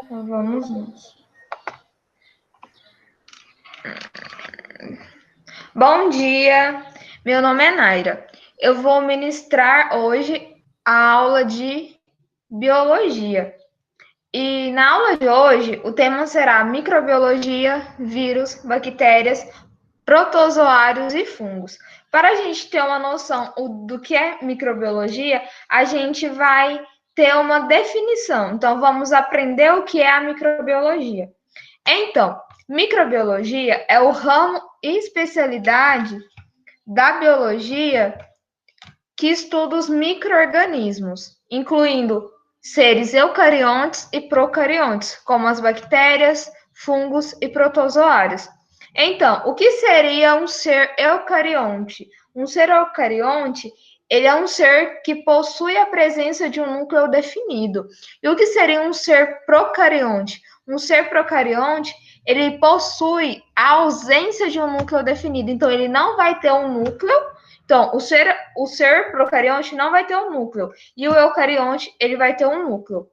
Vamos nós. Bom dia, meu nome é Naira. Eu vou ministrar hoje a aula de biologia. E na aula de hoje, o tema será microbiologia, vírus, bactérias, protozoários e fungos. Para a gente ter uma noção do que é microbiologia, a gente vai ter uma definição. Então, vamos aprender o que é a microbiologia. Então, microbiologia é o ramo e especialidade da biologia que estuda os micro-organismos, incluindo seres eucariontes e procariontes, como as bactérias, fungos e protozoários. Então, o que seria um ser eucarionte? Um ser eucarionte, ele é um ser que possui a presença de um núcleo definido. E o que seria um ser procarionte? Um ser procarionte, ele possui a ausência de um núcleo definido. Então, ele não vai ter um núcleo. Então, o ser procarionte não vai ter um núcleo. E o eucarionte, ele vai ter um núcleo.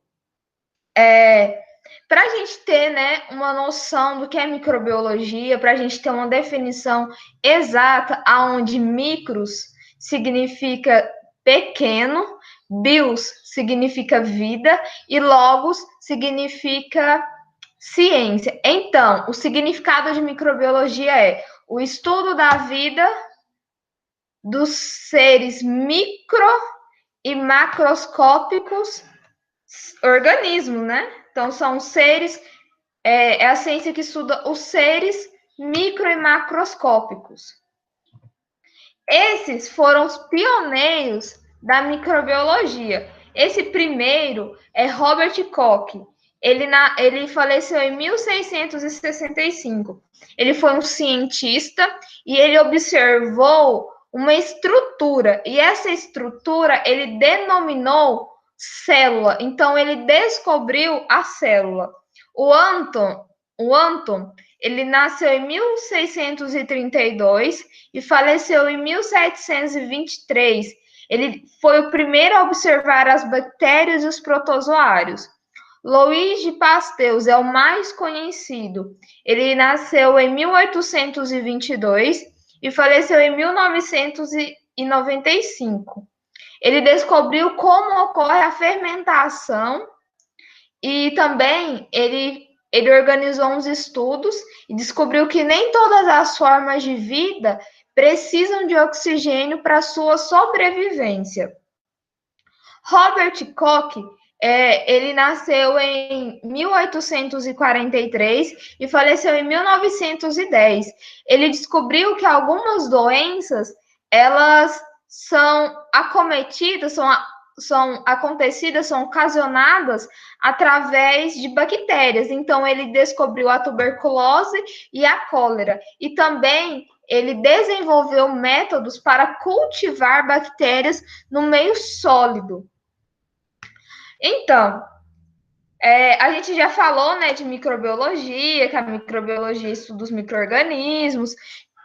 Para a gente ter, né, uma noção do que é microbiologia, para a gente ter uma definição exata, aonde micros significa pequeno, bios significa vida e logos significa ciência. Então, o significado de microbiologia é o estudo da vida dos seres micro e macroscópicos organismos, né? Então, são seres, é a ciência que estuda os seres micro e macroscópicos. Esses foram os pioneiros da microbiologia. Esse primeiro é Robert Koch. Ele faleceu em 1665. Ele foi um cientista e ele observou uma estrutura, e essa estrutura ele denominou célula. Então, ele descobriu a célula. O Anton, ele nasceu em 1632 e faleceu em 1723. Ele foi o primeiro a observar as bactérias e os protozoários. Louis de Pasteur é o mais conhecido. Ele nasceu em 1822 e faleceu em 1995. Ele descobriu como ocorre a fermentação e também ele organizou uns estudos e descobriu que nem todas as formas de vida precisam de oxigênio para sua sobrevivência. Robert Koch, ele nasceu em 1843 e faleceu em 1910. Ele descobriu que algumas doenças, elas são acometidas, são acontecidas, são ocasionadas através de bactérias. Então, ele descobriu a tuberculose e a cólera. E também ele desenvolveu métodos para cultivar bactérias no meio sólido. Então, a gente já falou, né, de microbiologia, que a microbiologia estuda os micro-organismos,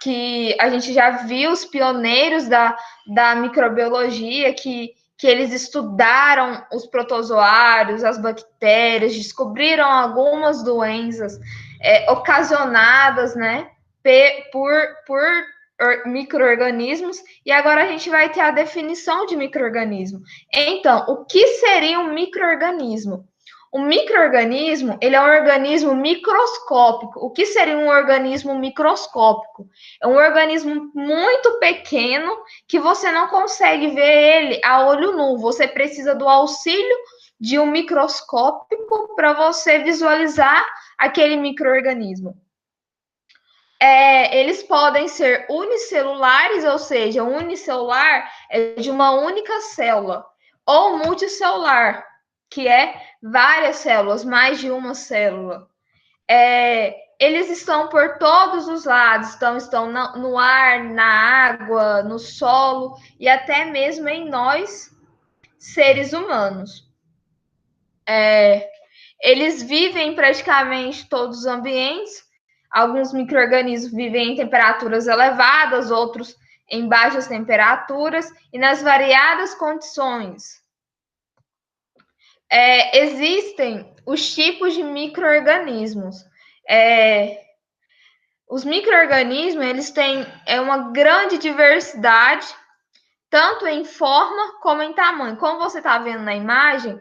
que a gente já viu os pioneiros da microbiologia, que eles estudaram os protozoários, as bactérias, descobriram algumas doenças ocasionadas, né, por micro-organismos, e agora a gente vai ter a definição de micro-organismo. Então, o que seria um micro-organismo? O micro-organismo, ele é um organismo microscópico. O que seria um organismo microscópico? É um organismo muito pequeno que você não consegue ver ele a olho nu. Você precisa do auxílio de um microscópio para você visualizar aquele micro-organismo. Eles podem ser unicelulares, ou seja, um unicelular é de uma única célula, ou multicelular, que é várias células, mais de uma célula. Eles estão por todos os lados, então estão no ar, na água, no solo e até mesmo em nós, seres humanos. Eles vivem em praticamente todos os ambientes. Alguns micro-organismos vivem em temperaturas elevadas, outros em baixas temperaturas e nas variadas condições. Existem os tipos de micro-organismos. Os micro-organismos, eles têm uma grande diversidade, tanto em forma como em tamanho. Como você está vendo na imagem,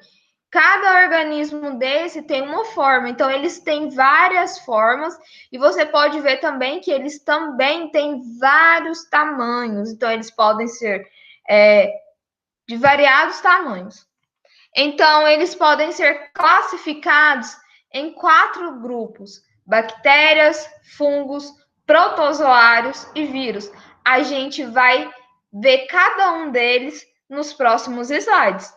cada organismo desse tem uma forma, então eles têm várias formas, e você pode ver também que eles também têm vários tamanhos, então eles podem ser de variados tamanhos. Então, eles podem ser classificados em 4 grupos: bactérias, fungos, protozoários e vírus. A gente vai ver cada um deles nos próximos slides.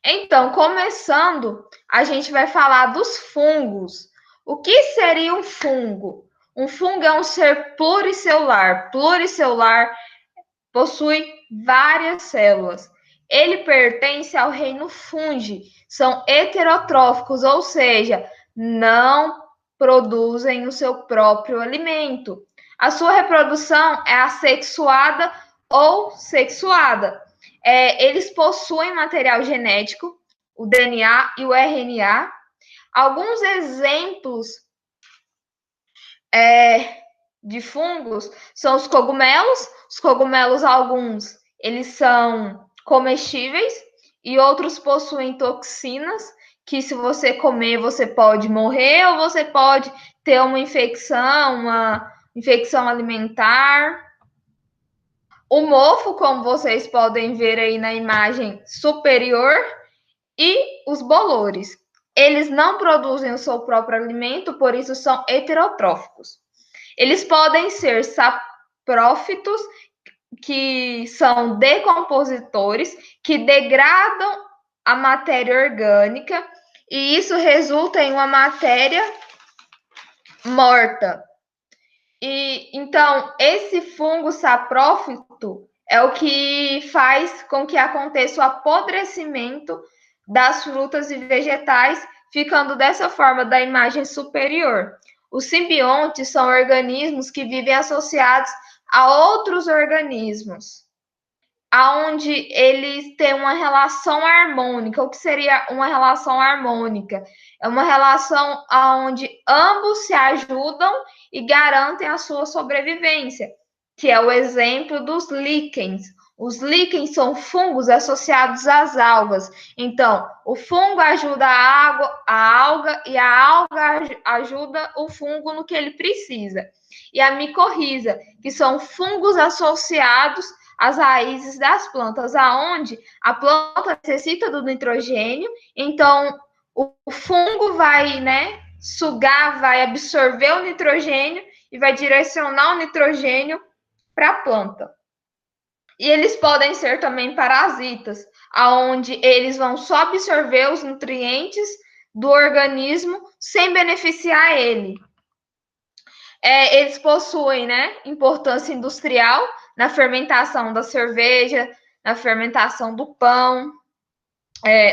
Então, começando, a gente vai falar dos fungos. O que seria um fungo? Um fungo é um ser pluricelular. Pluricelular possui várias células. Ele pertence ao reino fungi. São heterotróficos, ou seja, não produzem o seu próprio alimento. A sua reprodução é assexuada ou sexuada. Eles possuem material genético, o DNA e o RNA. Alguns exemplos de fungos são os cogumelos. Os cogumelos, alguns, eles são comestíveis e outros possuem toxinas que, se você comer, você pode morrer ou você pode ter uma infecção alimentar. O mofo, como vocês podem ver aí na imagem superior, e os bolores. Eles não produzem o seu próprio alimento, por isso são heterotróficos. Eles podem ser saprófitos, que são decompositores, que degradam a matéria orgânica, e isso resulta em uma matéria morta. Então, esse fungo saprófito é o que faz com que aconteça o apodrecimento das frutas e vegetais, ficando dessa forma da imagem superior. Os simbiontes são organismos que vivem associados a outros organismos, aonde eles têm uma relação harmônica. O que seria uma relação harmônica? É uma relação onde ambos se ajudam e garantem a sua sobrevivência, que é o exemplo dos líquens. Os líquens são fungos associados às algas. Então, o fungo ajuda a alga e a alga ajuda o fungo no que ele precisa. E a micorriza, que são fungos associados às raízes das plantas, aonde a planta necessita do nitrogênio, então o fungo vai, sugar, vai absorver o nitrogênio e vai direcionar o nitrogênio para a planta. E eles podem ser também parasitas, aonde eles vão só absorver os nutrientes do organismo sem beneficiar ele. Eles possuem, importância industrial na fermentação da cerveja, na fermentação do pão,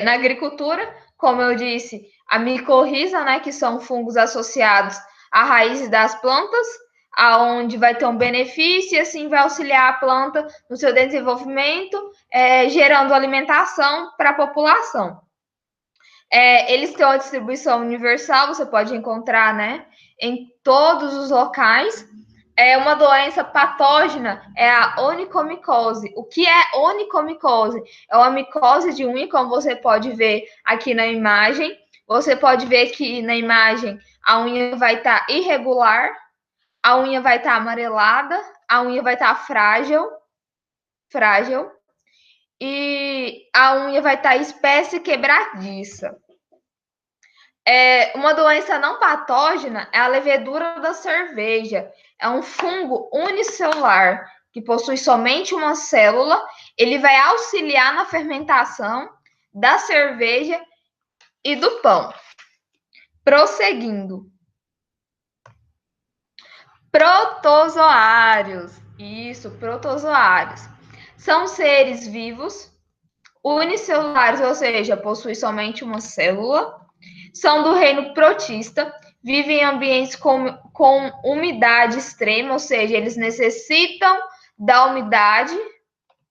na agricultura, como eu disse, a micorriza, que são fungos associados à raiz das plantas, aonde vai ter um benefício e assim vai auxiliar a planta no seu desenvolvimento, gerando alimentação para a população. Eles têm uma distribuição universal, você pode encontrar, em todos os locais. Uma doença patógena é a onicomicose. O que é onicomicose? É uma micose de unha, como você pode ver aqui na imagem. Você pode ver que na imagem a unha vai estar irregular, a unha vai estar amarelada, a unha vai estar frágil, e a unha vai estar espessa e quebradiça. Uma doença não patógena é a levedura da cerveja. É um fungo unicelular que possui somente uma célula. Ele vai auxiliar na fermentação da cerveja e do pão. Prosseguindo. Protozoários. Isso, protozoários. São seres vivos, unicelulares, ou seja, possuem somente uma célula. São do reino protista, vivem em ambientes com umidade extrema, ou seja, eles necessitam da umidade,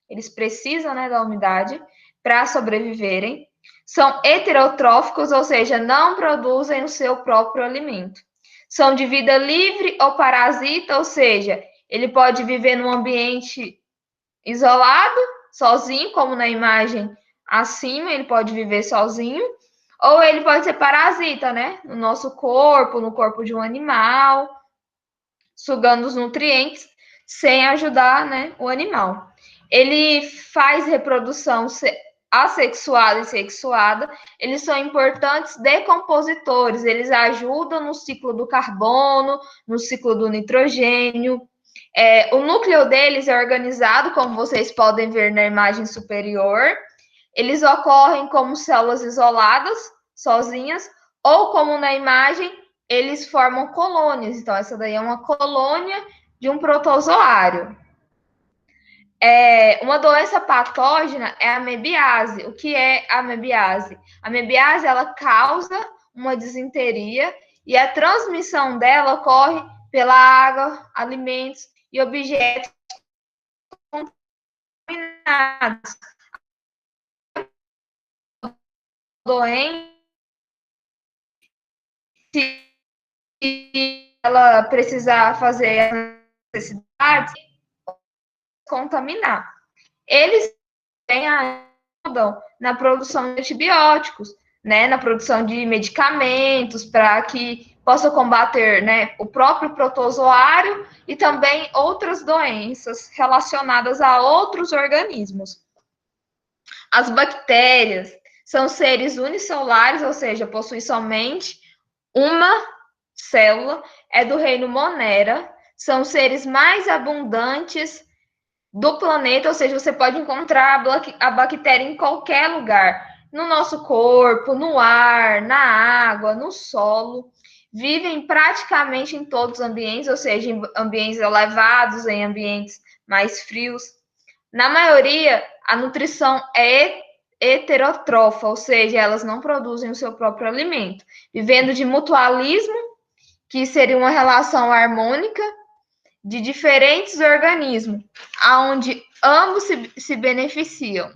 eles precisam da umidade para sobreviverem. São heterotróficos, ou seja, não produzem o seu próprio alimento. São de vida livre ou parasita, ou seja, ele pode viver num ambiente isolado, sozinho, como na imagem acima, ele pode viver sozinho, ou ele pode ser parasita, né? No nosso corpo, no corpo de um animal, sugando os nutrientes sem ajudar, né, o animal. Ele faz reprodução assexuada e sexuada, eles são importantes decompositores, eles ajudam no ciclo do carbono, no ciclo do nitrogênio. O núcleo deles é organizado, como vocês podem ver na imagem superior. Eles ocorrem como células isoladas, sozinhas, ou como na imagem, eles formam colônias. Então, essa daí é uma colônia de um protozoário. Uma doença patógena é a amebiase. O que é a amebiase? A amebiase, ela causa uma disenteria e a transmissão dela ocorre pela água, alimentos e objetos contaminados. Doente, se ela precisar fazer as necessidades, contaminar. Eles também ajudam na produção de antibióticos, né, na produção de medicamentos para que possa combater, né, o próprio protozoário e também outras doenças relacionadas a outros organismos. As bactérias são seres unicelulares, ou seja, possuem somente uma célula, é do reino Monera, são seres mais abundantes do planeta, ou seja, você pode encontrar a bactéria em qualquer lugar, no nosso corpo, no ar, na água, no solo. Vivem praticamente em todos os ambientes, ou seja, em ambientes elevados, em ambientes mais frios. Na maioria, a nutrição é heterotrofa, ou seja, elas não produzem o seu próprio alimento, vivendo de mutualismo, que seria uma relação harmônica de diferentes organismos, onde ambos se beneficiam.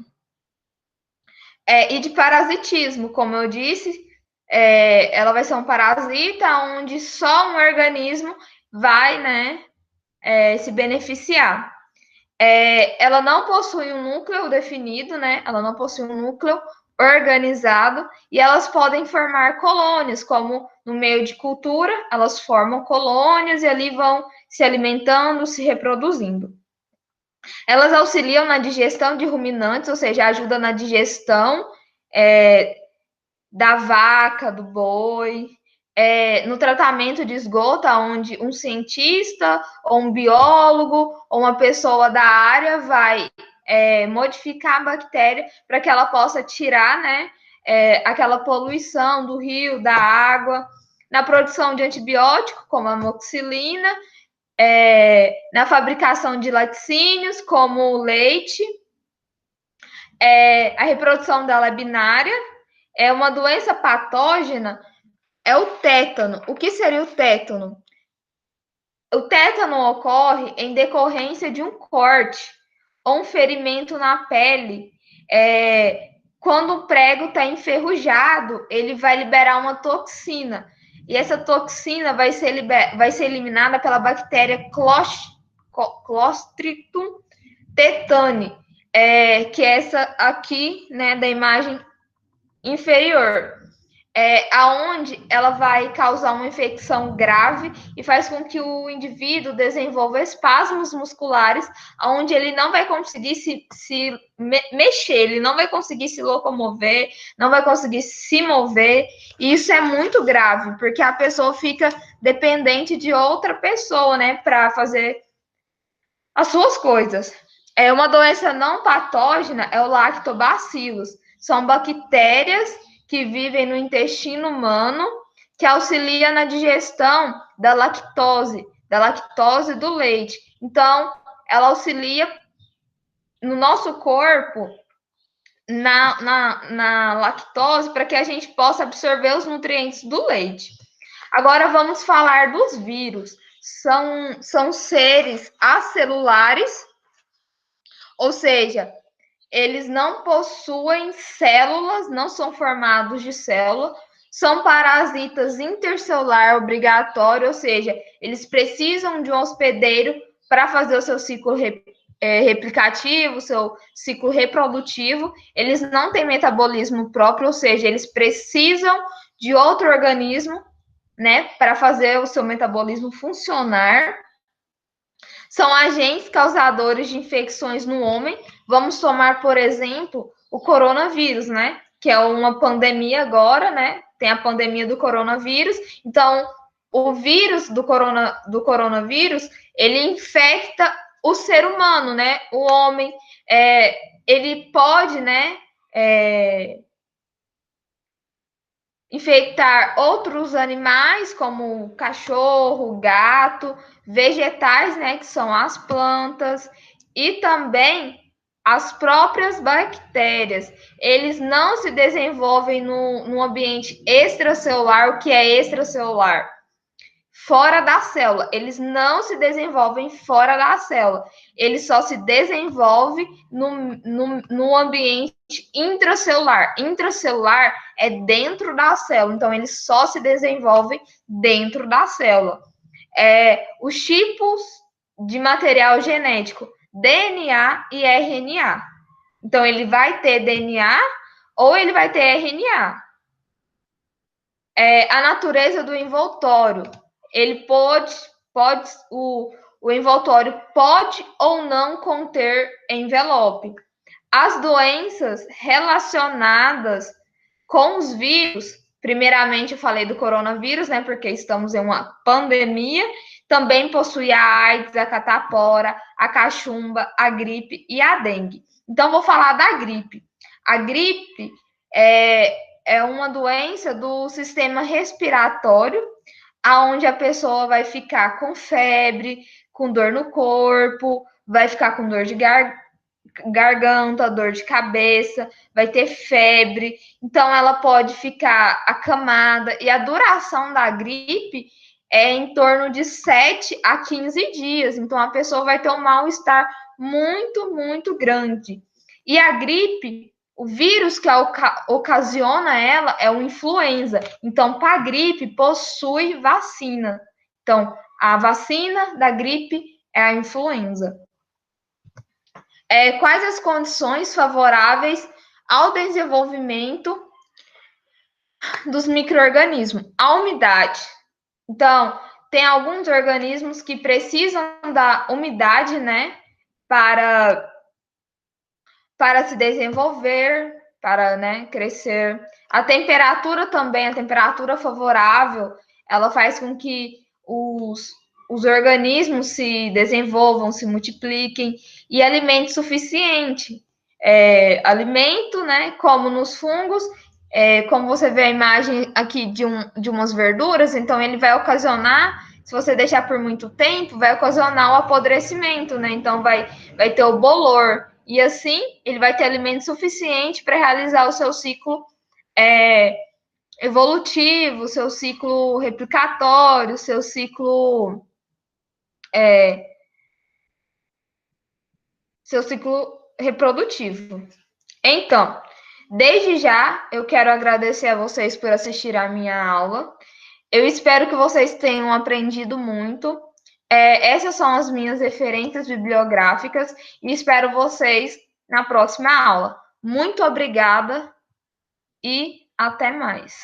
E de parasitismo, como eu disse, ela vai ser um parasita onde só um organismo vai, né, se beneficiar. Ela não possui um núcleo definido, né? Ela não possui um núcleo organizado e elas podem formar colônias, como no meio de cultura, elas formam colônias e ali vão se alimentando, se reproduzindo. Elas auxiliam na digestão de ruminantes, ou seja, ajudam na digestão da vaca, do boi, no tratamento de esgoto, onde um cientista, ou um biólogo, ou uma pessoa da área vai modificar a bactéria para que ela possa tirar, né, aquela poluição do rio, da água, na produção de antibiótico, como a amoxicilina, na fabricação de laticínios, como o leite. A reprodução dela é binária. Uma doença patógena é o tétano. O que seria o tétano? O tétano ocorre em decorrência de um corte ou um ferimento na pele. Quando o prego está enferrujado, ele vai liberar uma toxina. E essa toxina vai ser eliminada pela bactéria Clostridium tetani, que é essa aqui, né, da imagem inferior. Aonde ela vai causar uma infecção grave e faz com que o indivíduo desenvolva espasmos musculares, onde ele não vai conseguir se mexer, ele não vai conseguir se locomover, não vai conseguir se mover, e isso é muito grave, porque a pessoa fica dependente de outra pessoa, né, para fazer as suas coisas. Uma doença não patógena é o lactobacillus, são bactérias que vivem no intestino humano, que auxilia na digestão da lactose do leite. Então, ela auxilia no nosso corpo na lactose para que a gente possa absorver os nutrientes do leite. Agora vamos falar dos vírus. São seres acelulares, ou seja, eles não possuem células, não são formados de célula, são parasitas intercelular obrigatório, ou seja, eles precisam de um hospedeiro para fazer o seu ciclo replicativo, seu ciclo reprodutivo. Eles não têm metabolismo próprio, ou seja, eles precisam de outro organismo, né, para fazer o seu metabolismo funcionar. São agentes causadores de infecções no homem. Vamos tomar, por exemplo, o coronavírus, né? Que é uma pandemia agora, né? Tem a pandemia do coronavírus. Então, o vírus do coronavírus, ele infecta o ser humano, né? O homem, ele pode, né? Infectar outros animais, como cachorro, gato, vegetais, né, que são as plantas, e também as próprias bactérias. Eles não se desenvolvem no ambiente extracelular. O que é extracelular? Fora da célula. Eles não se desenvolvem fora da célula. Ele só se desenvolve no ambiente intracelular. Intracelular é dentro da célula. Então, ele só se desenvolve dentro da célula. Os tipos de material genético, DNA e RNA. Então, ele vai ter DNA ou ele vai ter RNA. A natureza do envoltório. Ele o envoltório pode ou não conter envelope. As doenças relacionadas com os vírus, primeiramente eu falei do coronavírus, né, porque estamos em uma pandemia, também possui a AIDS, a catapora, a cachumba, a gripe e a dengue. Então, vou falar da gripe. A gripe é uma doença do sistema respiratório, aonde a pessoa vai ficar com febre, com dor no corpo, vai ficar com dor de garganta, dor de cabeça, vai ter febre. Então, ela pode ficar acamada. E a duração da gripe é em torno de 7 a 15 dias. Então, a pessoa vai ter um mal-estar muito, muito grande. E a gripe, o vírus que ocasiona ela é o influenza. Então, para a gripe, possui vacina. Então, a vacina da gripe é a influenza. Quais as condições favoráveis ao desenvolvimento dos micro-organismos? A umidade. Então, tem alguns organismos que precisam da umidade, né, para se desenvolver, para, né, crescer. A temperatura também, a temperatura favorável, ela faz com que os organismos se desenvolvam, se multipliquem, e alimento suficiente. Alimento, né, como nos fungos, como você vê a imagem aqui de umas verduras, então ele vai ocasionar, se você deixar por muito tempo, vai ocasionar o apodrecimento, né? Então vai ter o bolor. E assim, ele vai ter alimento suficiente para realizar o seu ciclo evolutivo, seu ciclo replicatório, seu ciclo reprodutivo. Então, desde já, eu quero agradecer a vocês por assistir a minha aula. Eu espero que vocês tenham aprendido muito. Essas são as minhas referências bibliográficas e espero vocês na próxima aula. Muito obrigada e até mais.